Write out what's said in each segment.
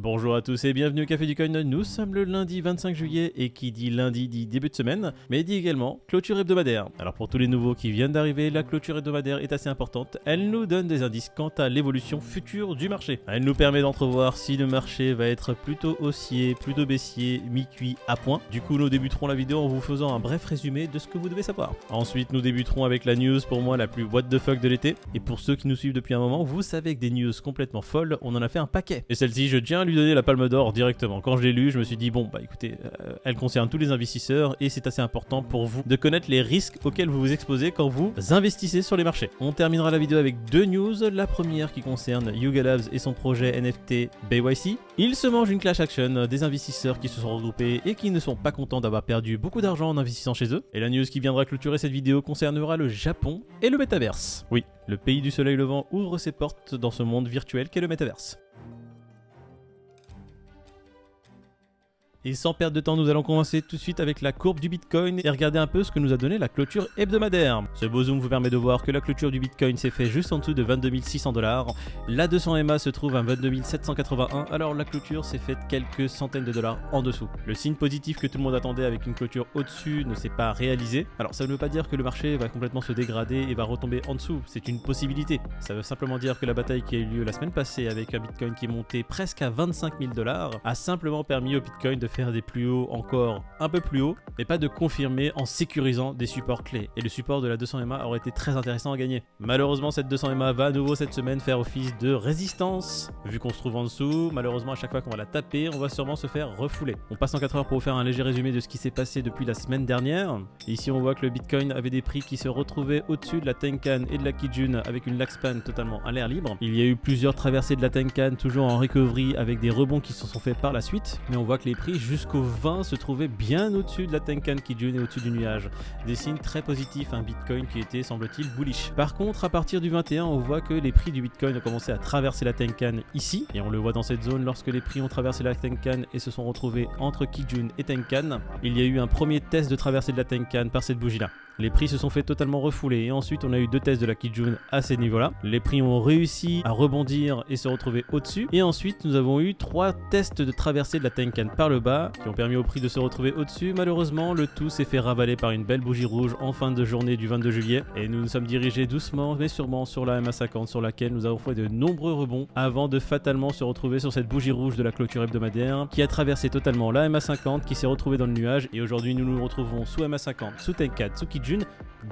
Bonjour à tous et bienvenue au Café du Coin. Nous sommes le lundi 25 juillet et qui dit lundi dit début de semaine, mais dit également clôture hebdomadaire. Alors pour tous les nouveaux qui viennent d'arriver, la clôture hebdomadaire est assez importante. Elle nous donne des indices quant à l'évolution future du marché. Elle nous permet d'entrevoir si le marché va être plutôt haussier, plutôt baissier, mi-cuit, à point. Du coup, nous débuterons la vidéo en vous faisant un bref résumé de ce que vous devez savoir. Ensuite, nous débuterons avec la news pour moi la plus what the fuck de l'été. Et pour ceux qui nous suivent depuis un moment, vous savez que des news complètement folles, on en a fait un paquet. Et celle-ci, je tiens à lui donner la palme d'or directement. Quand je l'ai lu, je me suis dit bon bah écoutez, elle concerne tous les investisseurs et c'est assez important pour vous de connaître les risques auxquels vous vous exposez quand vous investissez sur les marchés. On terminera la vidéo avec deux news. La première qui concerne Yuga Labs et son projet NFT BYC. Il se mange une clash action des investisseurs qui se sont regroupés et qui ne sont pas contents d'avoir perdu beaucoup d'argent en investissant chez eux. Et la news qui viendra clôturer cette vidéo concernera le Japon et le métaverse. Oui, le pays du soleil levant ouvre ses portes dans ce monde virtuel qu'est le métaverse. Et sans perdre de temps, nous allons commencer tout de suite avec la courbe du Bitcoin et regarder un peu ce que nous a donné la clôture hebdomadaire. Ce beau zoom vous permet de voir que la clôture du Bitcoin s'est fait juste en dessous de 22 600 $. La 200 EMA se trouve à 22 781, alors la clôture s'est faite quelques centaines de dollars en dessous. Le signe positif que tout le monde attendait avec une clôture au-dessus ne s'est pas réalisé. Alors ça ne veut pas dire que le marché va complètement se dégrader et va retomber en dessous, c'est une possibilité. Ça veut simplement dire que la bataille qui a eu lieu la semaine passée avec un Bitcoin qui est monté presque à 25 000 $ a simplement permis au Bitcoin de faire des plus hauts encore un peu plus haut, mais pas de confirmer en sécurisant des supports clés. Et le support de la 200 EMA aurait été très intéressant à gagner. Malheureusement, cette 200 EMA va à nouveau cette semaine faire office de résistance. Vu qu'on se trouve en dessous, malheureusement à chaque fois qu'on va la taper, on va sûrement se faire refouler. On passe en 4 heures pour vous faire un léger résumé de ce qui s'est passé depuis la semaine dernière. Et ici on voit que le Bitcoin avait des prix qui se retrouvaient au-dessus de la Tenkan et de la Kijun avec une Laxpan totalement à l'air libre. Il y a eu plusieurs traversées de la Tenkan toujours en recovery avec des rebonds qui se sont faits par la suite, mais on voit que les prix jusqu'au 20 se trouvaient bien au-dessus de la Tenkan Kijun et au-dessus du nuage. Des signes très positifs, un Bitcoin qui était semble-t-il bullish. Par contre, à partir du 21, on voit que les prix du Bitcoin ont commencé à traverser la Tenkan ici, et on le voit dans cette zone lorsque les prix ont traversé la Tenkan et se sont retrouvés entre Kijun et Tenkan. Il y a eu un premier test de traversée de la Tenkan par cette bougie-là. Les prix se sont fait totalement refouler et ensuite on a eu deux tests de la Kijun à ces niveaux-là. Les prix ont réussi à rebondir et se retrouver au-dessus. Et ensuite nous avons eu trois tests de traversée de la Tenkan par le bas qui ont permis au prix de se retrouver au-dessus. Malheureusement, le tout s'est fait ravaler par une belle bougie rouge en fin de journée du 22 juillet. Et nous nous sommes dirigés doucement mais sûrement sur la MA50 sur laquelle nous avons fait de nombreux rebonds avant de fatalement se retrouver sur cette bougie rouge de la clôture hebdomadaire qui a traversé totalement la MA50 qui s'est retrouvée dans le nuage. Et aujourd'hui nous nous retrouvons sous MA50, sous Tenkan, sous Kijun,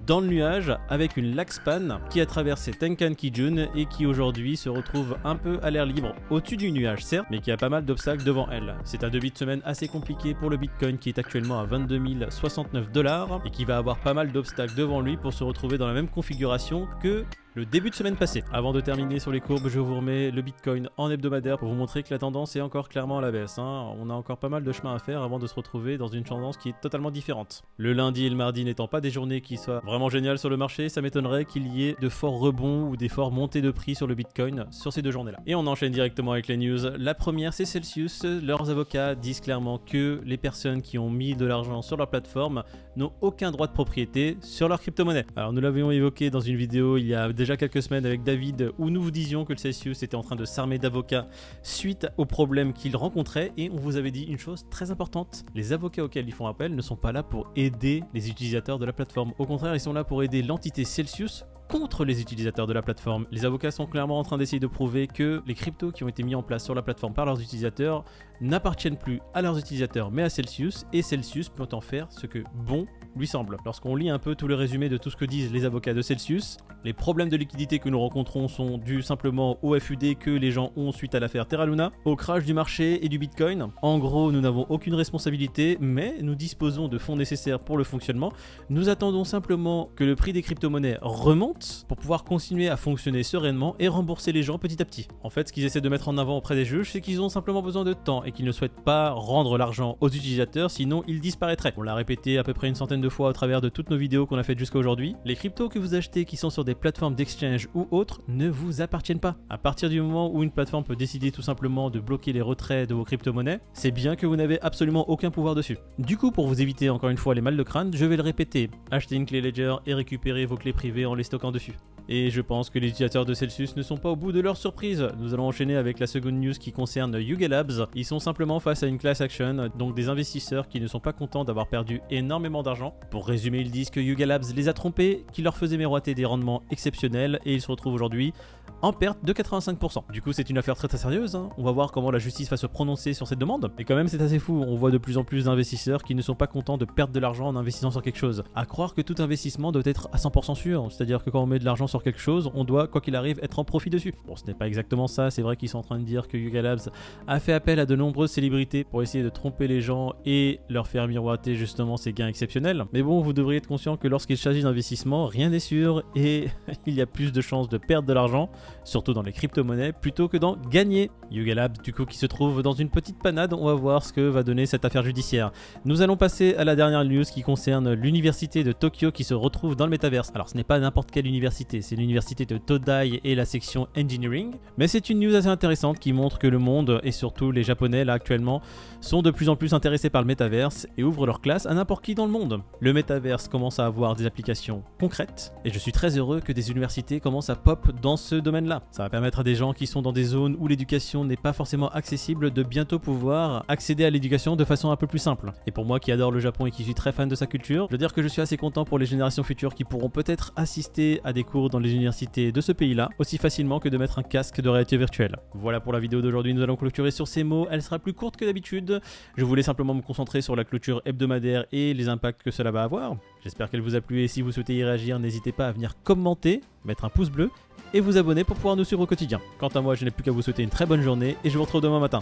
dans le nuage avec une Laxpan qui a traversé Tenkan Kijun et qui aujourd'hui se retrouve un peu à l'air libre au-dessus du nuage certes, mais qui a pas mal d'obstacles devant elle. C'est un début de semaine assez compliqué pour le Bitcoin qui est actuellement à 22 069 $ et qui va avoir pas mal d'obstacles devant lui pour se retrouver dans la même configuration que le début de semaine passée. Avant de terminer sur les courbes, je vous remets le Bitcoin en hebdomadaire pour vous montrer que la tendance est encore clairement à la baisse. On a encore pas mal de chemin à faire avant de se retrouver dans une tendance qui est totalement différente. Le lundi et le mardi n'étant pas des journées qui soient vraiment géniales sur le marché, ça m'étonnerait qu'il y ait de forts rebonds ou des forts montées de prix sur le Bitcoin sur ces deux journées-là. Et on enchaîne directement avec les news. La première, c'est Celsius. Leurs avocats disent clairement que les personnes qui ont mis de l'argent sur leur plateforme n'ont aucun droit de propriété sur leur crypto-monnaie. Alors nous l'avions évoqué dans une vidéo il y a déjà quelques semaines avec David où nous vous disions que le Celsius était en train de s'armer d'avocats suite aux problèmes qu'il rencontrait et on vous avait dit une chose très importante, les avocats auxquels ils font appel ne sont pas là pour aider les utilisateurs de la plateforme, au contraire ils sont là pour aider l'entité Celsius contre les utilisateurs de la plateforme. Les avocats sont clairement en train d'essayer de prouver que les cryptos qui ont été mis en place sur la plateforme par leurs utilisateurs n'appartiennent plus à leurs utilisateurs mais à Celsius et Celsius peut en faire ce que bon lui semble. Lorsqu'on lit un peu tout le résumé de tout ce que disent les avocats de Celsius, les problèmes de liquidité que nous rencontrons sont dus simplement au FUD que les gens ont suite à l'affaire Terra Luna, au crash du marché et du Bitcoin. En gros, nous n'avons aucune responsabilité, mais nous disposons de fonds nécessaires pour le fonctionnement. Nous attendons simplement que le prix des crypto-monnaies remonte pour pouvoir continuer à fonctionner sereinement et rembourser les gens petit à petit. En fait, ce qu'ils essaient de mettre en avant auprès des juges, c'est qu'ils ont simplement besoin de temps et qu'ils ne souhaitent pas rendre l'argent aux utilisateurs, sinon ils disparaîtraient. On l'a répété à peu près une centaine de fois au travers de toutes nos vidéos qu'on a faites jusqu'à aujourd'hui. Les cryptos que vous achetez qui sont sur des plateformes d'exchange ou autres ne vous appartiennent pas. À partir du moment où une plateforme peut décider tout simplement de bloquer les retraits de vos crypto-monnaies, c'est bien que vous n'avez absolument aucun pouvoir dessus. Du coup, pour vous éviter encore une fois les mal de crâne, je vais le répéter, achetez une clé Ledger et récupérez vos clés privées en les stockant dessus. Et je pense que les utilisateurs de Celsius ne sont pas au bout de leur surprise. Nous allons enchaîner avec la seconde news qui concerne Yuga Labs. Ils sont simplement face à une class action, donc des investisseurs qui ne sont pas contents d'avoir perdu énormément d'argent. Pour résumer, ils disent que Yuga Labs les a trompés, qui leur faisait miroiter des rendements exceptionnels et ils se retrouvent aujourd'hui en perte de 85%. Du coup, c'est une affaire très sérieuse. On va voir comment la justice va se prononcer sur cette demande. Et quand même, c'est assez fou. On voit de plus en plus d'investisseurs qui ne sont pas contents de perdre de l'argent en investissant sur quelque chose. À croire que tout investissement doit être à 100% sûr. C'est-à-dire que quand on met de l'argent sur quelque chose, on doit, quoi qu'il arrive, être en profit dessus. Bon, ce n'est pas exactement ça. C'est vrai qu'ils sont en train de dire que Yuga Labs a fait appel à de nombreuses célébrités pour essayer de tromper les gens et leur faire miroiter justement ces gains exceptionnels. Mais bon, vous devriez être conscient que lorsqu'il s'agit d'investissement, rien n'est sûr et il y a plus de chances de perdre de l'argent, surtout dans les crypto-monnaies, plutôt que d'en gagner. Yuga Labs, du coup, qui se trouve dans une petite panade, on va voir ce que va donner cette affaire judiciaire. Nous allons passer à la dernière news qui concerne l'université de Tokyo qui se retrouve dans le métaverse. Alors, ce n'est pas n'importe quelle université, c'est l'université de Todai et la section Engineering, mais c'est une news assez intéressante qui montre que le monde, et surtout les Japonais là actuellement, sont de plus en plus intéressés par le métaverse et ouvrent leur classe à n'importe qui dans le monde. Le métaverse commence à avoir des applications concrètes, et je suis très heureux que des universités commencent à pop dans ce domaine-là. Ça va permettre à des gens qui sont dans des zones où l'éducation n'est pas forcément accessible de bientôt pouvoir accéder à l'éducation de façon un peu plus simple. Et pour moi qui adore le Japon et qui suis très fan de sa culture, je veux dire que je suis assez content pour les générations futures qui pourront peut-être assister à des cours dans les universités de ce pays-là aussi facilement que de mettre un casque de réalité virtuelle. Voilà pour la vidéo d'aujourd'hui, nous allons clôturer sur ces mots. Elle sera plus courte que d'habitude. Je voulais simplement me concentrer sur la clôture hebdomadaire et les impacts que cela va avoir. J'espère qu'elle vous a plu et si vous souhaitez y réagir, n'hésitez pas à venir commenter, mettre un pouce bleu et vous abonner pour pouvoir nous suivre au quotidien. Quant à moi, je n'ai plus qu'à vous souhaiter une très bonne journée et je vous retrouve demain matin.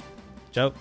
Ciao!